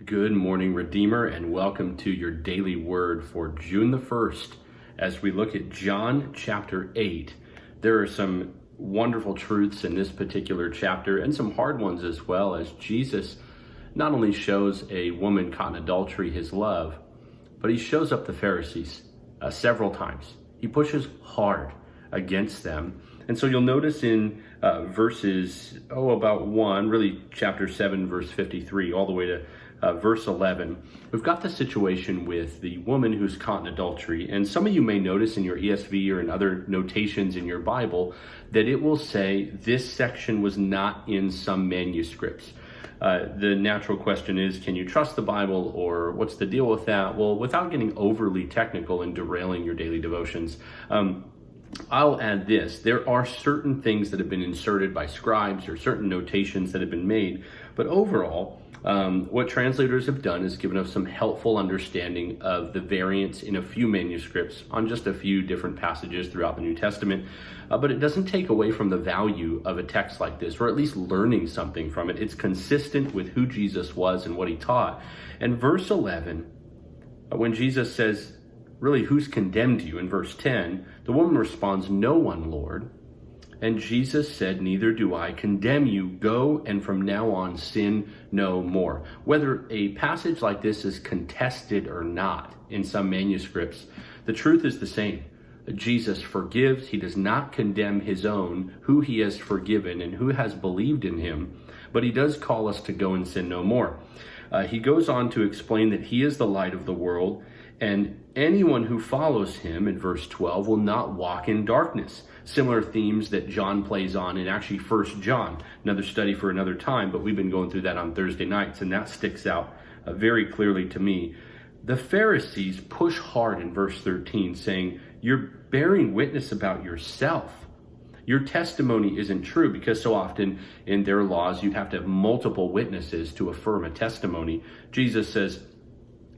Good morning, Redeemer, and welcome to your daily word for June the 1st. As we look at John chapter 8, there are some wonderful truths in this particular chapter and some hard ones as well, as Jesus not only shows a woman caught in adultery his love, but he shows up the Pharisees several times. He pushes hard against them. And so you'll notice in verses, about 1, really chapter 7, verse 53, all the way to verse 11, we've got the situation with the woman who's caught in adultery. And some of you may notice in your ESV or in other notations in your Bible that it will say this section was not in some manuscripts. The natural question is, can you trust the Bible, or what's the deal with that? Well, without getting overly technical and derailing your daily devotions, I'll add this. There are certain things that have been inserted by scribes or certain notations that have been made, but overall, what translators have done is given us some helpful understanding of the variants in a few manuscripts on just a few different passages throughout the New Testament. But it doesn't take away from the value of a text like this, or at least learning something from it. It's consistent with who Jesus was and what he taught. And verse 11, when Jesus says, really, who's condemned you? In verse 10, the woman responds, "No one, Lord." And Jesus said, "Neither do I condemn you. Go, and from now on sin no more." Whether a passage like this is contested or not in some manuscripts, the truth is the same. Jesus forgives. He does not condemn his own, who he has forgiven and who has believed in him. But he does call us to go and sin no more. He goes on to explain that he is the light of the world, and anyone who follows him, in verse 12, will not walk in darkness. Similar themes that John plays on in actually 1 John, another study for another time, but we've been going through that on Thursday nights, and that sticks out very clearly to me. The Pharisees push hard in verse 13, saying, "You're bearing witness about yourself. Your testimony isn't true," because so often in their laws, you have to have multiple witnesses to affirm a testimony. Jesus says,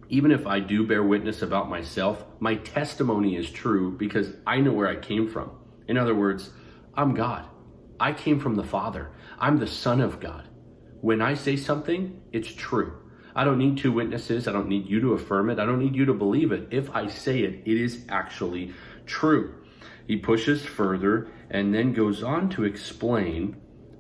even if I do bear witness about myself, my testimony is true because I know where I came from. In other words, I'm God. I came from the Father. I'm the Son of God. When I say something, it's true. I don't need two witnesses. I don't need you to affirm it. I don't need you to believe it. If I say it, it is actually true. He pushes further and then goes on to explain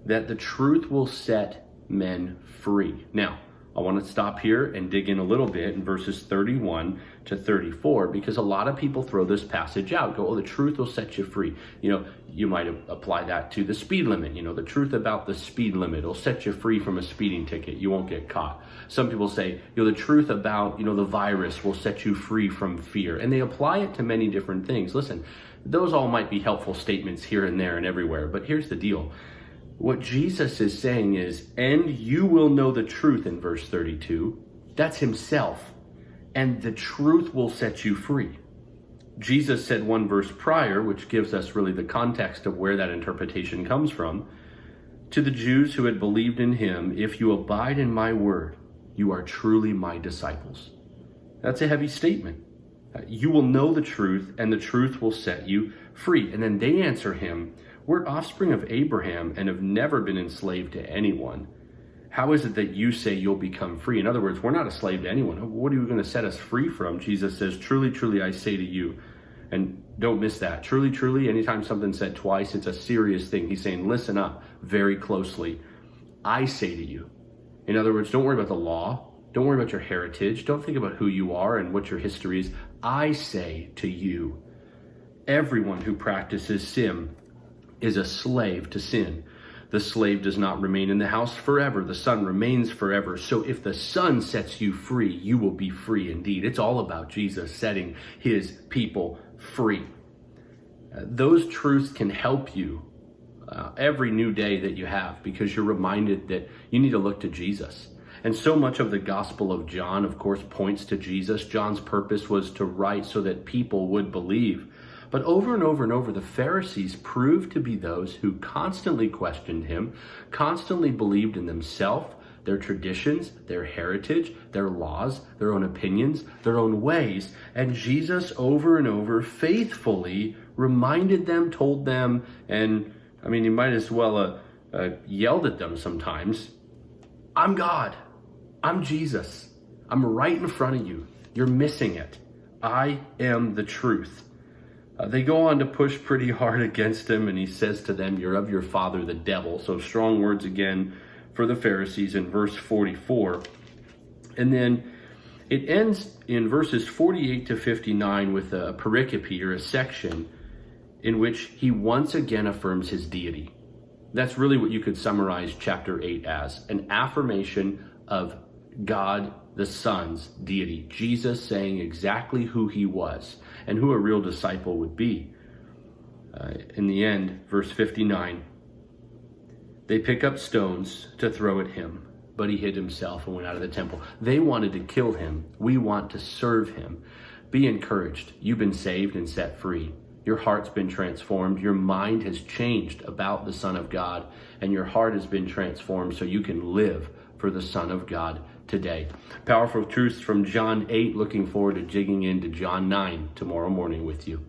that the truth will set men free. Now, I want to stop here and dig in a little bit in verses 31 to 34, because a lot of people throw this passage out, go, "Oh, the truth will set you free." You might apply that to the speed limit. The truth about the speed limit will set you free from a speeding ticket. You won't get caught. Some people say, the truth about, the virus will set you free from fear. And they apply it to many different things. Listen, those all might be helpful statements here and there and everywhere, but here's the deal. What Jesus is saying is, "And you will know the truth," in verse 32. That's himself. "And the truth will set you free." Jesus said one verse prior, which gives us really the context of where that interpretation comes from, to the Jews who had believed in him, "If you abide in my word, you are truly my disciples." That's a heavy statement. You will know the truth, and the truth will set you free. And then they answer him, "We're offspring of Abraham and have never been enslaved to anyone. How is it that you say you'll become free?" In other words, we're not a slave to anyone. What are you going to set us free from? Jesus says, "Truly, truly, I say to you," and don't miss that. Truly, truly, anytime something's said twice, it's a serious thing. He's saying, listen up very closely. "I say to you." In other words, don't worry about the law. Don't worry about your heritage. Don't think about who you are and what your history is. "I say to you, everyone who practices sin is a slave to sin. The slave does not remain in the house forever. The son remains forever. So if the son sets you free, you will be free indeed." It's all about Jesus setting his people free. Those truths can help you every new day that you have, because you're reminded that you need to look to Jesus. And so much of the Gospel of John, of course, points to Jesus. John's purpose was to write so that people would believe. But over and over and over, the Pharisees proved to be those who constantly questioned him, constantly believed in themselves, their traditions, their heritage, their laws, their own opinions, their own ways. And Jesus over and over faithfully reminded them, told them, and you might as well yelled at them sometimes, "I'm God. I'm Jesus. I'm right in front of you. You're missing it. I am the truth. They go on to push pretty hard against him, and he says to them, you're of your father, the devil. So strong words again for the Pharisees in verse 44. And then it ends in verses 48 to 59 with a pericope, or a section, in which he once again affirms his deity. That's really what you could summarize chapter 8 as, an affirmation of God the Son's deity. Jesus saying exactly who he was and who a real disciple would be. In the end, verse 59, they pick up stones to throw at him, but he hid himself and went out of the temple. They wanted to kill him. We want to serve him. Be encouraged. You've been saved and set free. Your heart's been transformed. Your mind has changed about the Son of God, and your heart has been transformed so you can live for the Son of God today. Powerful truths from John 8. Looking forward to digging into John 9 tomorrow morning with you.